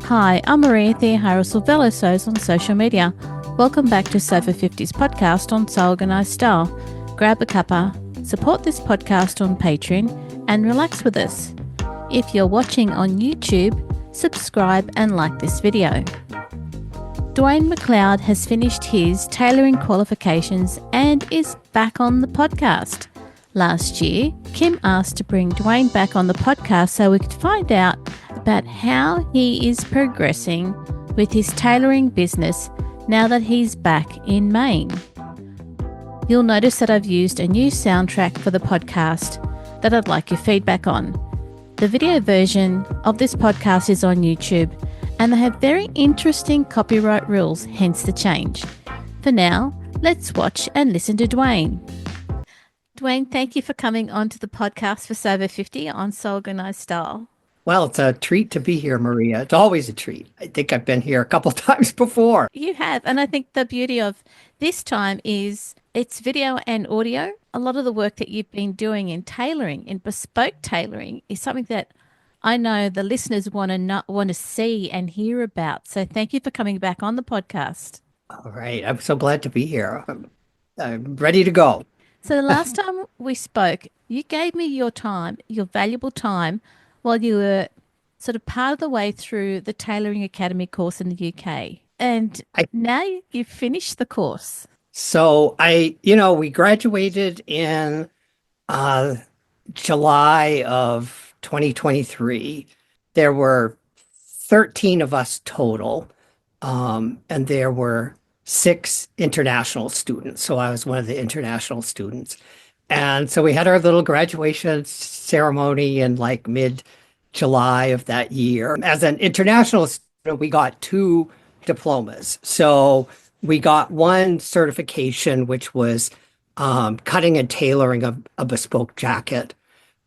Hi, I'm Maria Theoharis-Silvelos on social media. Welcome back to Sofa 50's podcast on So Organised Style. Grab a cuppa, support this podcast on Patreon, and relax with us. If you're watching on YouTube, subscribe and like this video. Duane MacLeod has finished his tailoring qualifications and is back on the podcast. Last year, Kim asked to bring Duane back on the podcast so we could find out about how he is progressing with his tailoring business now that he's back in Maine. You'll notice that I've used a new soundtrack for the podcast that I'd like your feedback on. The video version of this podcast is on YouTube and they have very interesting copyright rules, hence the change. For now, let's watch and listen to Duane. Duane, thank you for coming on to the podcast for Sober 50 on So Organised Style. Well, it's a treat to be here, Maria. It's always a treat. I think I've been here a couple times before. You have, and I think the beauty of this time is it's video and audio. A lot of the work that you've been doing in tailoring, in bespoke tailoring, is something that I know the listeners want to see and hear about. So thank you for coming back on the podcast. All right. I'm so glad to be here. I'm ready to go. So the last time we spoke, you gave me your time, your valuable time, while you were sort of part of the way through the Tailoring Academy course in the UK. And now you've finished the course. So we graduated in July of 2023. There were 13 of us total, and there were 6 international students. So I was one of the international students. And so we had our little graduation ceremony in like mid-July of that year. As an international student, we got 2 diplomas. So we got one certification, which was cutting and tailoring a bespoke jacket,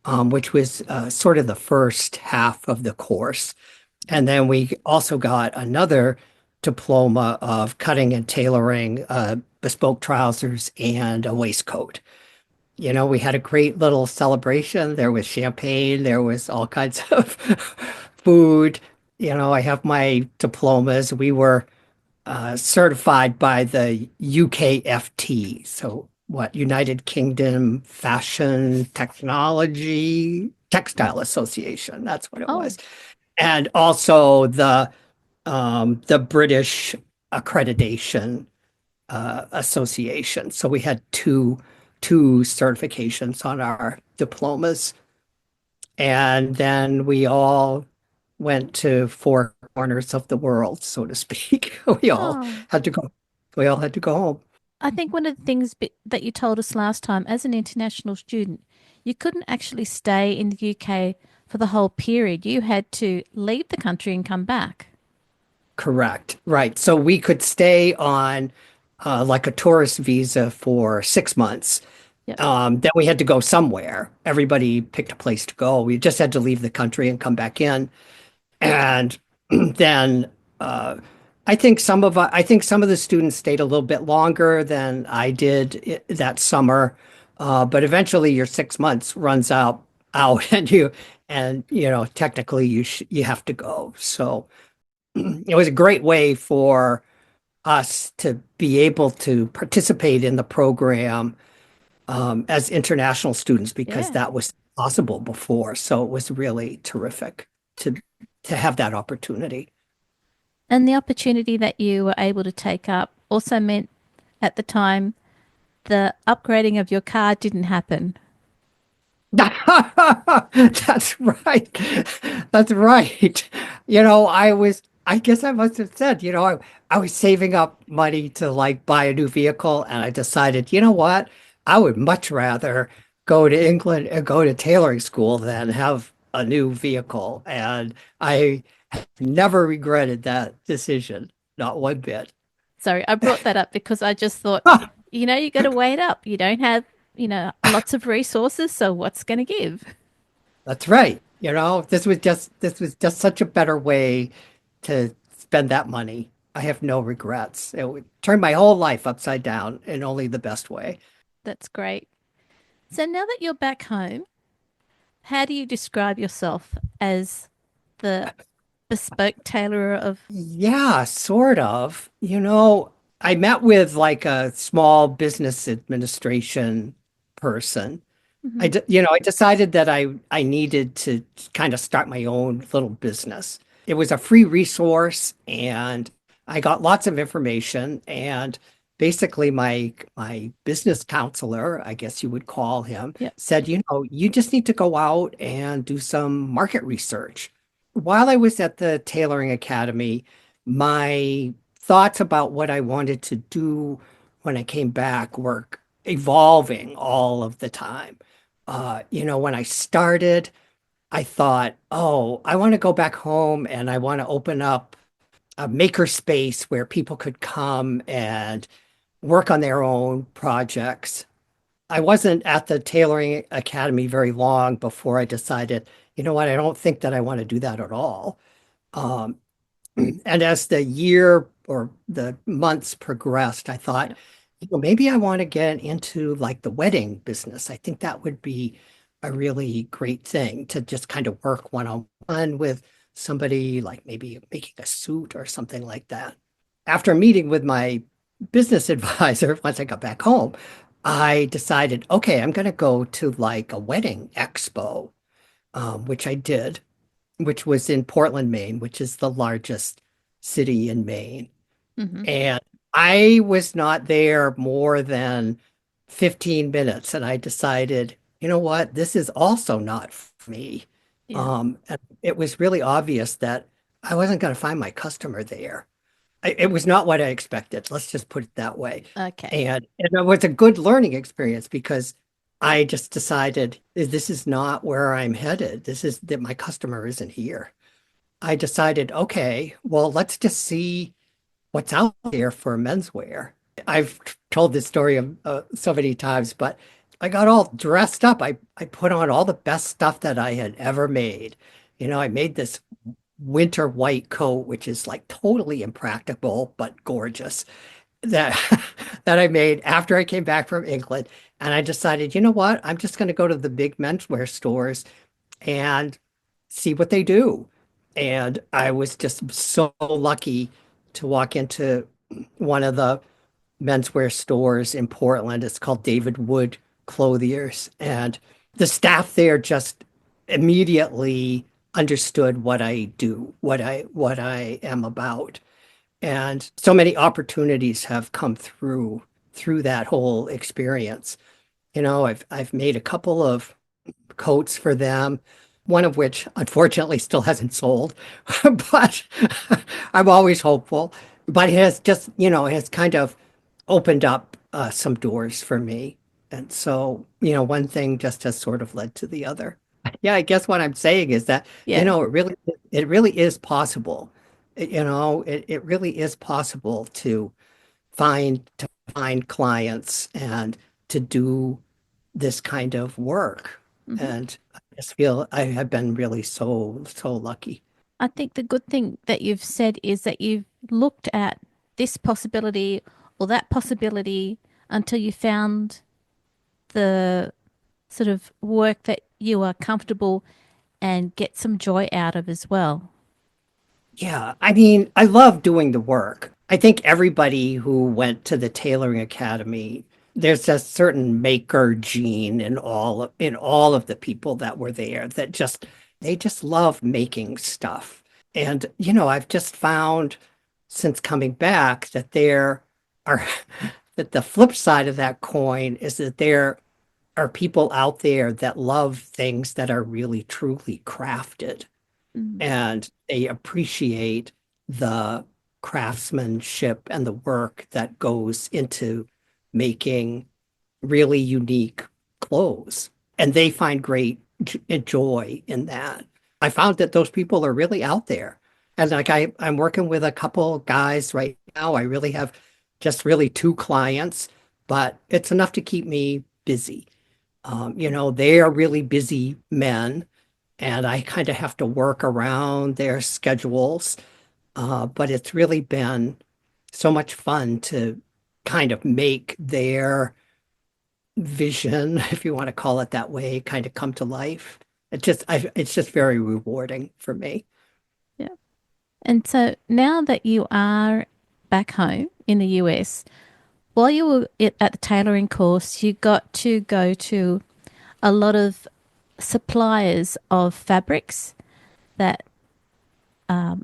which was sort of the first half of the course. And then we also got another diploma of cutting and tailoring bespoke trousers and a waistcoat. You know, we had a great little celebration. There was champagne, there was all kinds of food. You know, I have my diplomas. We were certified by the UKFT. So United Kingdom Fashion Technology Textile Association. That's what it was. And also the British Accreditation Association. So we had two certifications on our diplomas. And then we all went to 4 corners of the world, so to speak. We all had to go home. I think one of the things that you told us last time, as an international student, you couldn't actually stay in the UK for the whole period. You had to leave the country and come back. Correct. Right. So we could stay on like a tourist visa for 6 months. Yep. Then we had to go somewhere. Everybody picked a place to go. We just had to leave the country and come back in. And then I think some of the students stayed a little bit longer than I did that summer. But eventually your 6 months runs out and technically you have to go. So it was a great way for us to be able to participate in the program as international students because that was possible before. So it was really terrific to have that opportunity. And the opportunity that you were able to take up also meant at the time the upgrading of your car didn't happen. That's right. That's right. I guess I must have said, I was saving up money to like buy a new vehicle and I decided, you know what? I would much rather go to England and go to tailoring school than have a new vehicle. And I never regretted that decision, not one bit. Sorry, I brought that up because I just thought, you got to weigh it up. You don't have, lots of resources, so what's going to give? That's right. This was just such a better way to spend that money. I have no regrets. It would turn my whole life upside down in only the best way. That's great. So now that you're back home, how do you describe yourself as the bespoke tailorer of. Yeah, sort of. I met with like a small business administration person. Mhm. I decided that I needed to kind of start my own little business. It was a free resource and I got lots of information and basically my business counselor, I guess you would call him, Yep. said, you just need to go out and do some market research. While I was at the Tailoring Academy, my thoughts about what I wanted to do when I came back were evolving all of the time. When I started, I thought, oh, I want to go back home and I want to open up a maker space where people could come and work on their own projects. I wasn't at the Tailoring Academy very long before I decided, you know what, I don't think that I want to do that at all. Um, and as the year or the months progressed, I thought, Yep. maybe I want to get into like the wedding business. I think that would be a really great thing to just kind of work one-on-one with somebody, like maybe making a suit or something like that. After meeting with my business advisor, once I got back home, I decided, okay, I'm going to go to like a wedding expo, which I did, which was in Portland, Maine, which is the largest city in Maine. Mhm. And I was not there more than 15 minutes. And I decided, you know what? This is also not for me. Yeah. And it was really obvious that I wasn't going to find my customer there. It was not what I expected. Let's just put it that way. Okay. And it was a good learning experience because I just decided this is not where I'm headed. This is that my customer isn't here. I decided, okay, well, let's just see what's out there for menswear. I've told this story so many times, but I got all dressed up. I put on all the best stuff that I had ever made. I made this winter white coat, which is like totally impractical but gorgeous that that I made after I came back from England. And I decided, you know what? I'm just going to go to the big menswear stores and see what they do. And I was just so lucky to walk into one of the menswear stores in Portland. It's called David Wood Clothiers. And the staff there just immediately understood what I do, what I am about. And so many opportunities have come through that whole experience. I've made a couple of coats for them, one of which unfortunately still hasn't sold, but I'm always hopeful. But it has just, it has kind of opened up some doors for me. And so, one thing just has sort of led to the other. Yeah, I guess what I'm saying is that, Yeah. it really is possible. It really is possible to find clients and to do this kind of work. Mhm. And I just feel I have been really so lucky. I think the good thing that you've said is that you've looked at this possibility or that possibility until you found the sort of work that you are comfortable and get some joy out of as well. Yeah, I mean, I love doing the work. I think everybody who went to the Tailoring Academy, there's a certain maker gene in all of the people that were there that they just love making stuff. And I've just found since coming back that there are that the flip side of that coin is that there are people out there that love things that are really truly crafted Mm. and they appreciate the craftsmanship and the work that goes into making really unique clothes. And they find great joy in that. I found that those people are really out there. And like I'm working with a couple guys right now. I really have just really two clients, but it's enough to keep me busy. They are really busy men and I kind of have to work around their schedules. But it's really been so much fun to kind of make their vision, if you want to call it that way, kind of come to life. It's just very rewarding for me. Yeah. And so now that you are back home in the US, while you were at the tailoring course, you got to go to a lot of suppliers of fabrics that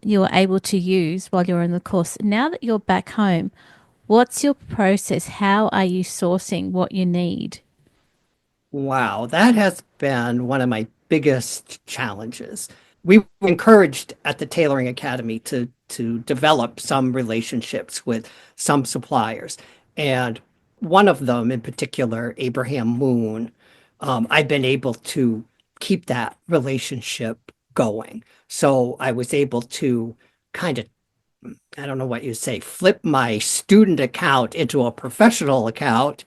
you were able to use while you were in the course. Now that you're back home, what's your process? How are you sourcing what you need? Wow, that has been one of my biggest challenges. We were encouraged at the Tailoring Academy to develop some relationships with some suppliers. And one of them in particular, Abraham Moon, I've been able to keep that relationship going. So I was able to kind of, I don't know what you say, flip my student account into a professional account.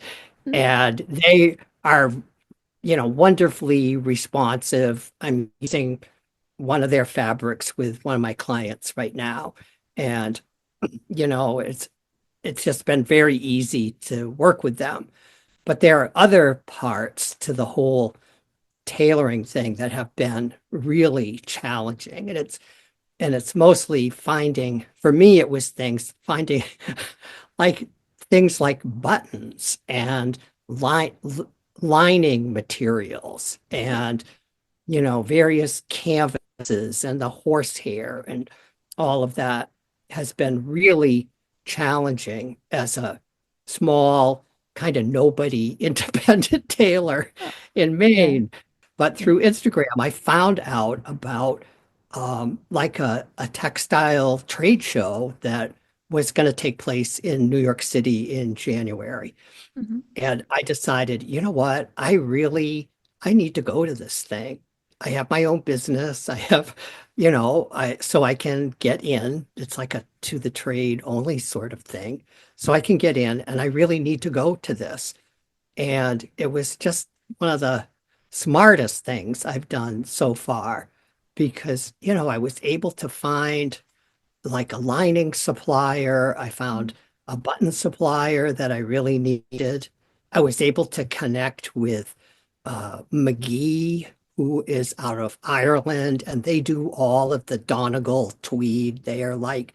Mm. And they are wonderfully responsive. I'm using one of their fabrics with one of my clients right now. And, it's just been very easy to work with them. But there are other parts to the whole tailoring thing that have been really challenging. And it's mostly finding, for me, it was things finding like things like buttons and line lining materials and various canvases and the horsehair and all of that has been really challenging as a small kind of nobody independent tailor Oh, in yeah, Maine. But yeah. through Instagram, I found out about like a textile trade show that was going to take place in New York City in January. Hmm. And I decided, you know what? I need to go to this thing. I have my own business. I have, so I can get in. It's like a to the trade only sort of thing. So I can get in and I really need to go to this. And it was just one of the smartest things I've done so far because, I was able to find like a lining supplier. I found a button supplier that I really needed. I was able to connect with McGee, who is out of Ireland, and they do all of the Donegal tweed. They are like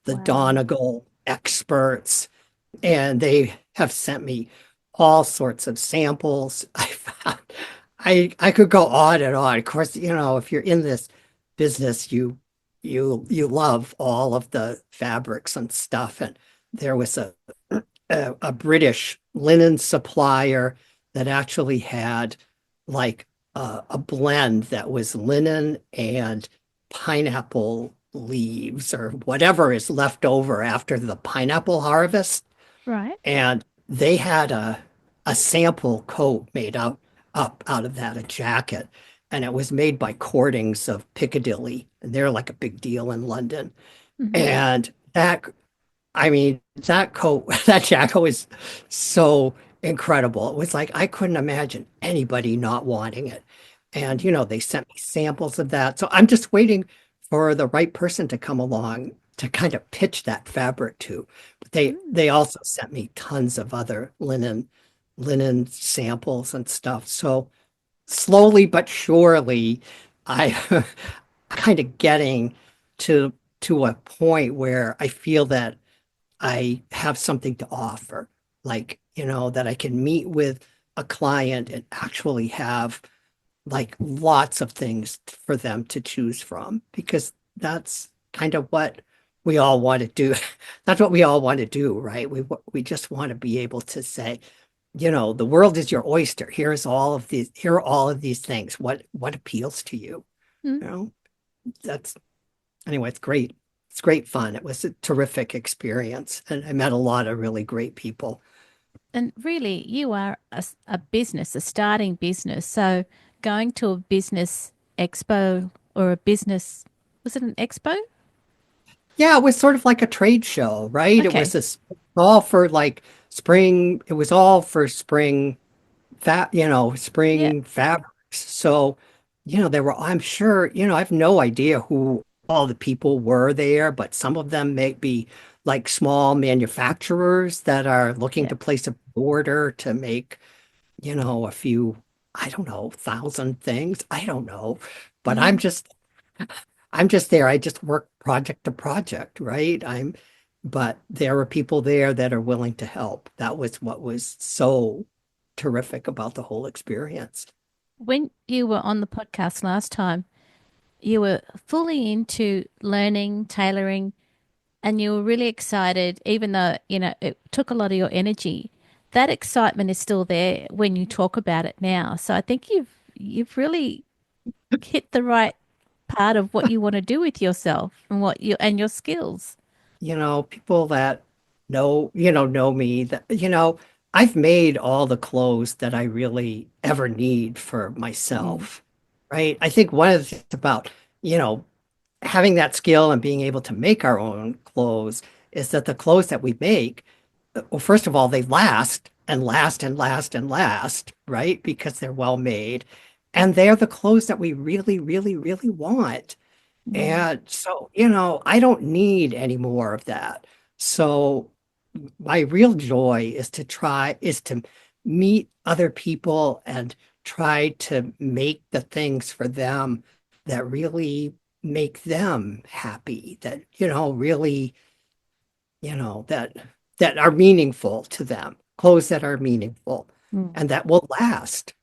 the Wow. Donegal experts, and they have sent me all sorts of samples. I found I could go on and on. Of course, if you're in this business, you love all of the fabrics and stuff. And there was a British linen supplier that actually had like a blend that was linen and pineapple leaves or whatever is left over after the pineapple harvest. Right. And they had a sample coat made up out of that, a jacket. And it was made by Cordings of Piccadilly. And they're like a big deal in London. Hmm. And I mean, that coat, that jacket was so incredible. It was like I couldn't imagine anybody not wanting it. And, they sent me samples of that. So I'm just waiting for the right person to come along to kind of pitch that fabric to. But they also sent me tons of other linen samples and stuff. So slowly but surely, I kind of getting to to a point where I feel that I have something to offer, like, that I can meet with a client and actually have like lots of things for them to choose from because that's kind of what we all want to do. That's what we all want to do, right? We just want to be able to say, the world is your oyster. Here are all of these things. What appeals to you? Mm. You know, that's anyway, it's great. It's great fun. It was a terrific experience, and I met a lot of really great people. And really, you are a business, a starting business. So going to a business expo or a business, was it an expo? Yeah, it was sort of like a trade show, right? It Okay. was all for like spring. It was all for Yeah. spring fabrics. So, there were, I'm sure, I have no idea who all the people were there, but some of them may be like small manufacturers that are looking Yeah. to place a order to make, a few, I don't know, thousand things. I don't know. But Mm. I'm just there. I just work project to project, right? But there are people there that are willing to help. That was what was so terrific about the whole experience. When you were on the podcast last time, you were fully into learning, tailoring, and you were really excited, even though, it took a lot of your energy. That excitement is still there when you talk about it now. So I think you've really hit the right part of what you want to do with yourself and your skills. People that know me that, I've made all the clothes that I really ever need for Mm, myself, right? I think one of the things about, you know, having that skill and being able to make our own clothes is that the clothes that we make, well, first of all, they last and last and last and last, right? Because they're well made. And they're the clothes that we really, really, really want. mm, And so, I don't need any more of that. So my real joy is to meet other people and try to make the things for them that really make them happy, that, really, that are meaningful to them, clothes that are meaningful mm, and that will last,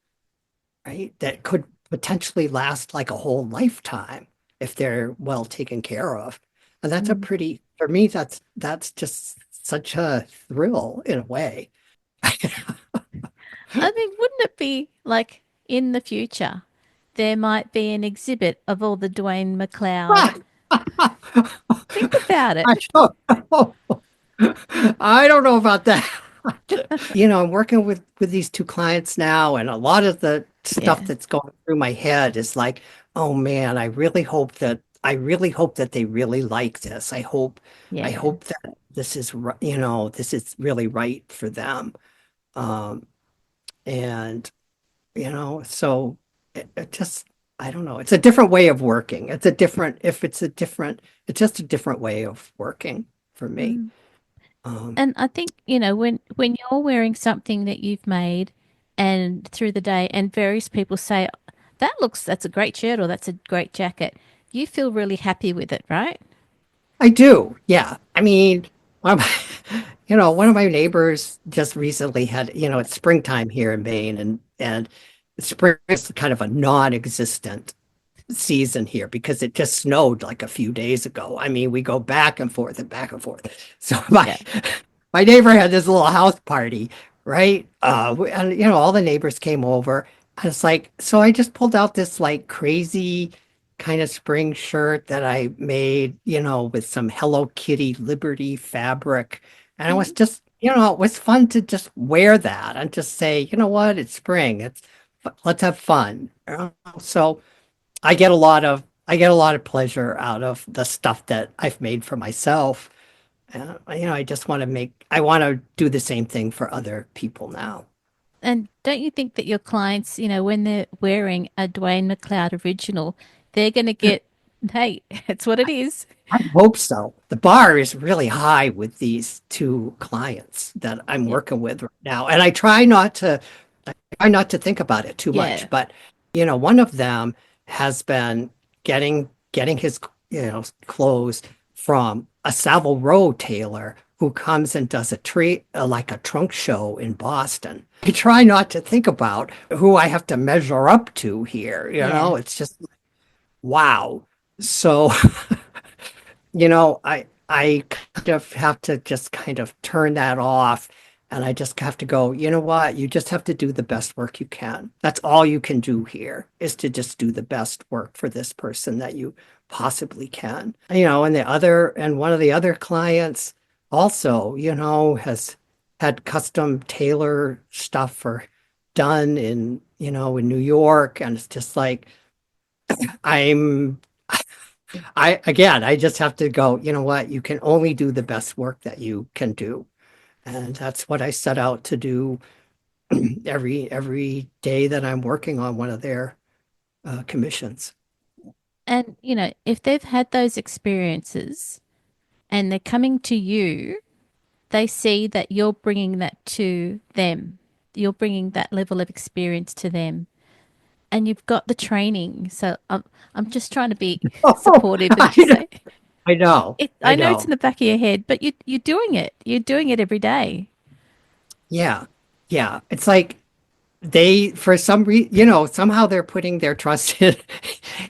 right? That could potentially last like a whole lifetime if they're well taken care of. And that's mm. for me, that's just such a thrill in a way. I think, wouldn't it be like in the future, there might be an exhibit of all the Duane MacLeod. Think about it. I don't know. I don't know about that. I'm working with these two clients now, and a lot of the stuff Yeah, that's going through my head is like, oh man, I really hope that they really like this. I yeah. hope that this is really right for them. Um, and so it just I don't know. It's a different way of working. It's just a different way of working for me. Mm. Um, And I think, when you're wearing something that you've made and through the day and various people say, that's a great shirt or that's a great jacket, you feel really happy with it, right? I do. Yeah. I mean, one of my, one of my neighbors just recently had, it's springtime here in Maine and spring is kind of a non-existent season here because it just snowed like a few days ago. I mean, we go back and forth and back and forth. So my Yeah. my neighbor had this little house party, right? And all the neighbors came over. I was like, so I just pulled out this like crazy kind of spring shirt that I made, with some Hello Kitty Liberty fabric. And it was Mm. just, it was fun to just wear that and just say, you know what, it's spring. Let's have fun. So I get a lot of pleasure out of the stuff that I've made for myself. I want to do the same thing for other people now. And don't you think that your clients, when they're wearing a Duane MacLeod original, they're going to get, hey, it's what it is. I hope so. The bar is really high with these two clients that I'm Yeah. working with right now, and try not to think about it too Yeah. much. But one of them has been getting his clothes from a Savile Row tailor who comes and does like a trunk show in Boston. I try not to think about who I have to measure up to here. Yeah. It's just wow. So I kind of have to just kind of turn that off. And I just have to go, you know what? You just have to do the best work you can. That's all you can do here is to just do the best work for this person that you possibly can. And one of the other clients also, has had custom tailor stuff done in New York. And it's just like, I'm I just have to go, you know what? You can only do the best work that you can do. And that's what I set out to do every day that I'm working on one of their commissions. And, if they've had those experiences and they're coming to you, they see that you're bringing that to them. You're bringing that level of experience to them. and you've got the training. So I'm just trying to be Oh, supportive and just say I know, it. I I know it's in know. the back of your head, but you're doing it. You're doing it every day. Yeah, yeah. It's like for some reason, somehow they're putting their trust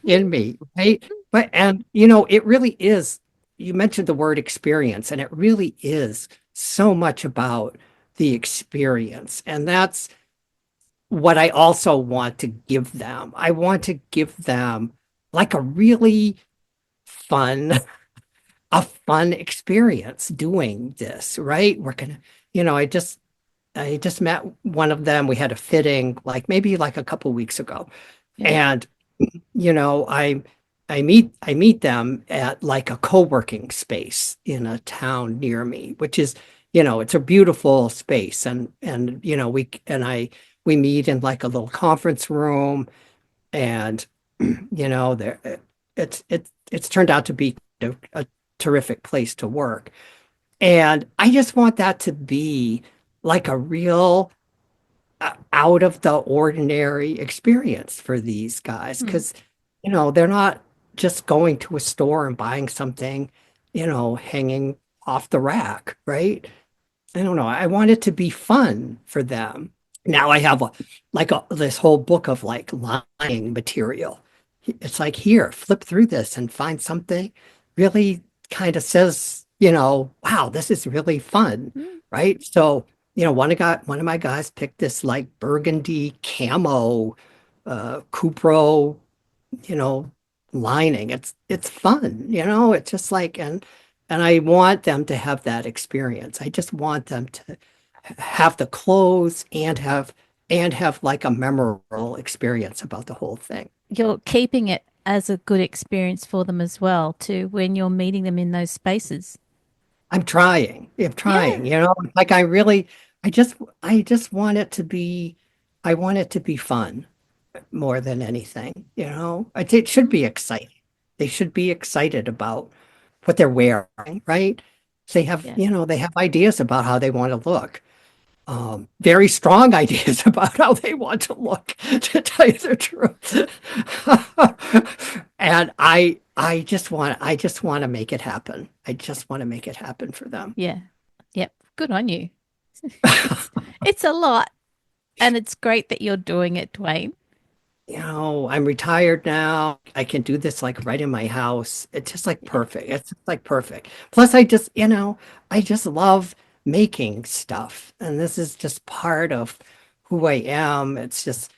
in me, right? But, and, it really is, you mentioned the word experience, and it really is so much about the experience. And that's what I also want to give them. I want to give them like a really fun, a fun experience doing this, right? We're gonna, you know, I just met one of them. We had a fitting like maybe like a couple weeks ago. Yeah. And you know, I meet them at like a co-working space in a town near me, which is, it's a beautiful space. And we meet in like a little conference room, and there it's turned out to be a terrific place to work. And I just want that to be like a real out of the ordinary experience for these guys, Hmm. because they're not just going to a store and buying something, hanging off the rack, right? I don't know. I want it to be fun for them. Now I have this whole book of like lying material. It's like, here, flip through this and find something really kind of says, wow, this is really fun, Mm. right? So, one of my guys picked this like burgundy camo Cupro, you know, lining. It's fun, it's just like, and I want them to have that experience. I just want them to have the clothes and have like a memorable experience about the whole thing. You're keeping it as a good experience for them as well, too, when you're meeting them in those spaces. I'm trying, Yeah. like I just want it to be, I want it to be fun more than anything. It should Mm. be exciting. They should be excited about what they're wearing, right? They have, Yeah. they have ideas about how they want to look. Very strong ideas about how they want to look, to tell you the truth. And I just want to make it happen. I just want to make it happen for them. Yeah. Yep. Good on you. It's it's a lot, and it's great that you're doing it, Dwayne. I'm retired now. I can do this like right in my house. It's just like Yeah. perfect. It's just like perfect. Plus, I just love making stuff. And this is just part of who I am. It's just,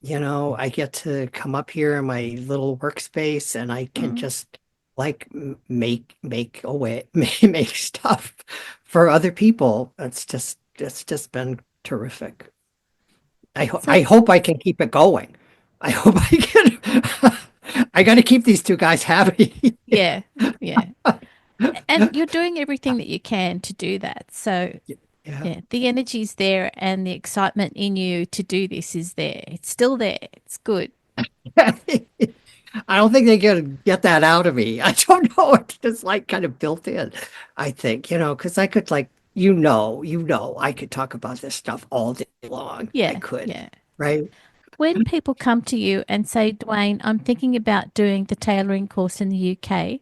I get to come up here in my little workspace, and I can Mm. just like make away, make stuff for other people. It's just been terrific. So, I hope I can keep it going. I hope I can. I got to keep these two guys happy. yeah. Yeah. And you're doing everything that you can to do that. So, Yeah. yeah, the energy's there and the excitement in you to do this is there. It's still there. It's good. I don't think they can get that out of me. I don't know. It's just like kind of built in, I think, because I could like, I could talk about this stuff all day long. I Yeah. could, Yeah. right? When people come to you and say, Dwayne, I'm thinking about doing the tailoring course in the UK,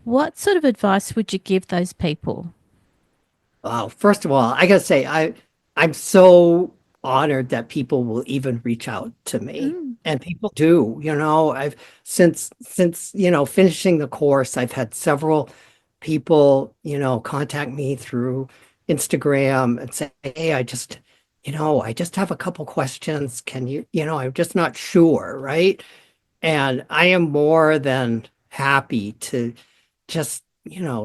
what sort of advice would you give those people? Wow. First of all, I gotta say, I'm so honored that people will even reach out to me. Mm. And people do, I've since, finishing the course, I've had several people, contact me through Instagram and say, hey, I just have a couple questions. Can I'm just not sure, right? And I am more than happy to just,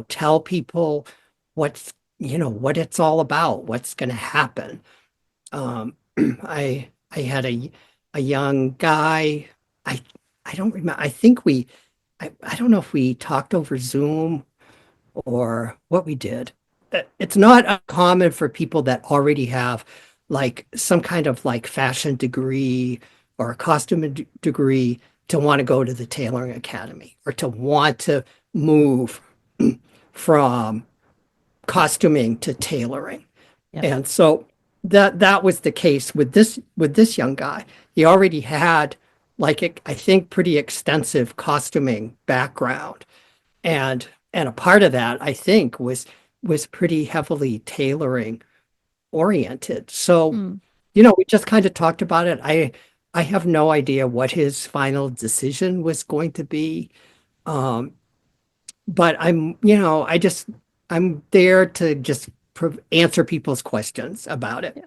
tell people what's, what it's all about, what's going to happen. I had a young guy. I I don't remember. I don't know if we talked over Zoom or what we did. It's not uncommon for people that already have like some kind of like fashion degree or a costume degree to want to go to the Tailoring Academy, or to want to move from costuming to tailoring. Yep. And so that was the case with this young guy. He already had I think, pretty extensive costuming background. And a part of that, I think, was pretty heavily tailoring oriented. So, Mm. we just kind of talked about it. I have no idea what his final decision was going to be. Um, but I'm there to just answer people's questions about it. Yeah.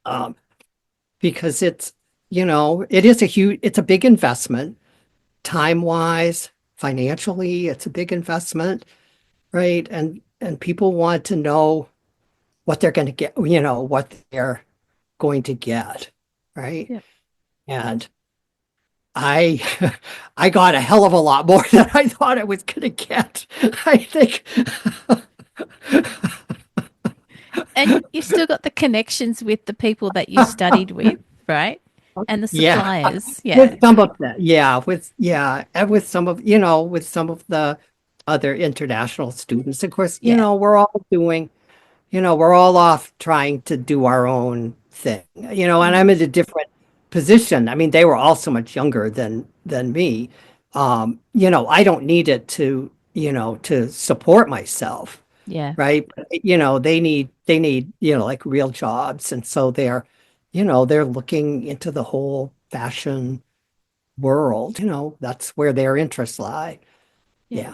Um, because it's a big investment, time-wise, financially, it's a big investment, right? And people want to know what they're going to get, what they're going to get, right? Yeah. And I I got a hell of a lot more than I thought I was going to get. I think. And you've still got the connections with the people that you studied with, right? And the Yeah, suppliers. Yeah. with some of that, and with some of the other international students. Of course, Yeah. we're all off trying to do our own thing, and I'm Mm. in a different position. I mean, they were all so much younger than me. I don't need it to support myself, Yeah. right? But, they need, like real jobs. And so they're looking into the whole fashion world. That's where their interests lie. Yeah. Yeah.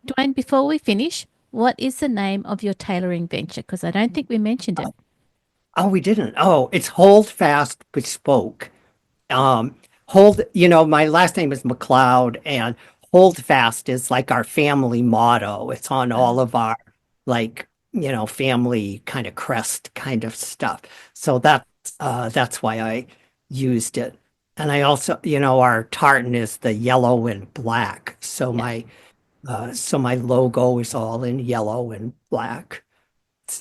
Dwayne, before we finish, what is the name of your tailoring venture? Because I don't think we mentioned it. Oh, we didn't. Oh, it's Hold Fast Bespoke. Um, my last name is MacLeod, and Hold Fast is like our family motto. It's on all Uh, of our, like, family kind of crest kind of stuff. So that's why I used it. And I also, our tartan is the yellow and black. So yeah. my logo is all in yellow and black.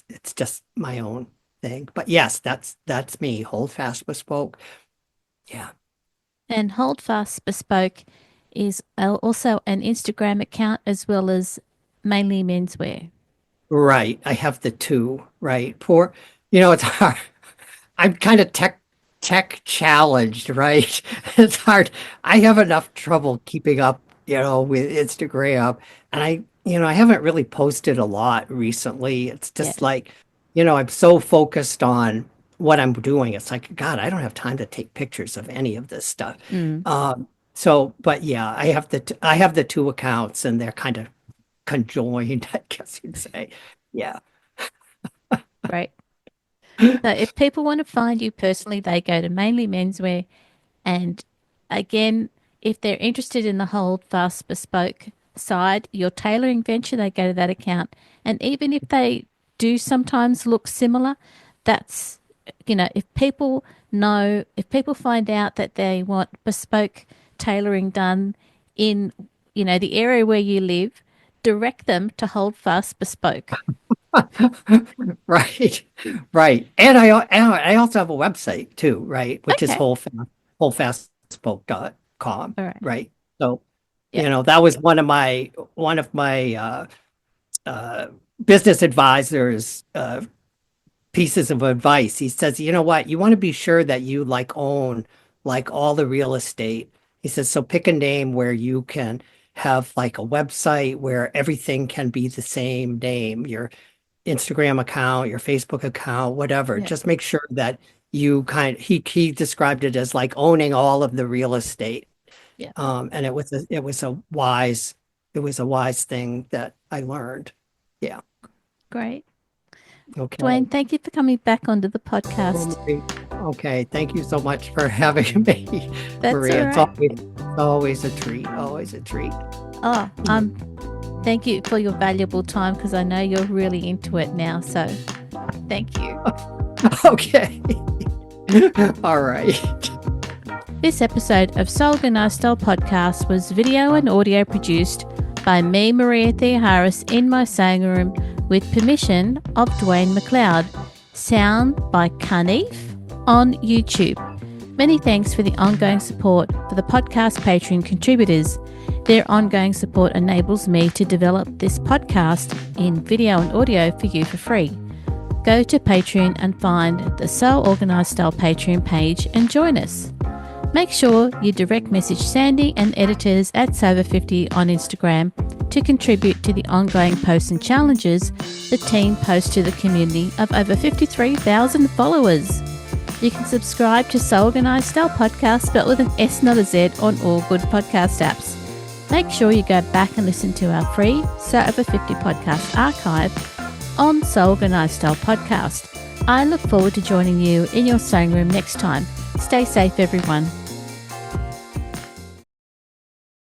It's just my own thing. But yes, that's me. Hold Fast Bespoke. Yeah. And Holdfast Bespoke is also an Instagram account as well as mainly menswear. Right. I have the two, right? It's hard. I'm kind of tech challenged, right? It's hard. I have enough trouble keeping up, with Instagram. And I haven't really posted a lot recently. It's Yeah. just like, I'm so focused on what I'm doing. It's like, God, I don't have time to take pictures of any of this stuff. Mm. But yeah, I have the two accounts and they're kind of conjoined, I guess you'd say. Yeah. Great. So if people want to find you personally, they go to mainly menswear. And again, if they're interested in the whole Fast Bespoke side, your tailoring venture, they go to that account. And even if they do sometimes look similar, that's, if people find out that they want bespoke tailoring done in, the area where you live, direct them to Hold Fast Bespoke. Right. Right. And I also have a website too, right? Which is Okay. holdfastbespoke.com, All right. right? So, Yeah. that was one of my uh business advisors pieces of advice. He says, you know what, you want to be sure that you like own like all the real estate. He says, so pick a name where you can have like a website where everything can be the same name, your Instagram account, your Facebook account, whatever. Yeah. Just make sure that he described it as like owning all of the real estate. Yeah. And it was a wise thing that I learned. Yeah. Great. Okay. Dwayne, thank you for coming back onto the podcast. Okay. Thank you so much for having me, That's all Maria. It's right. always a treat. Always a treat. Oh, thank you for your valuable time because I know you're really into it now. So thank you. Okay. All right. This episode of Soul Organized Style Podcast was video and audio produced by me, Maria Theoharis, in my sewing room with permission of Duane MacLeod. Sound by Kaneef on YouTube. Many thanks for the ongoing support for the podcast Patreon contributors. Their ongoing support enables me to develop this podcast in video and audio for you for free. Go to Patreon and find the So Organized Style Patreon page and join us. Make sure you direct message Sandy and editors at Sover50 on Instagram to contribute to the ongoing posts and challenges the team posts to the community of over 53,000 followers. You can subscribe to So Organised Style Podcast, spelled with an S, not a Z, on all good podcast apps. Make sure you go back and listen to our free Sover50 podcast archive on So Organised Style Podcast. I look forward to joining you in your sewing room next time. Stay safe, everyone.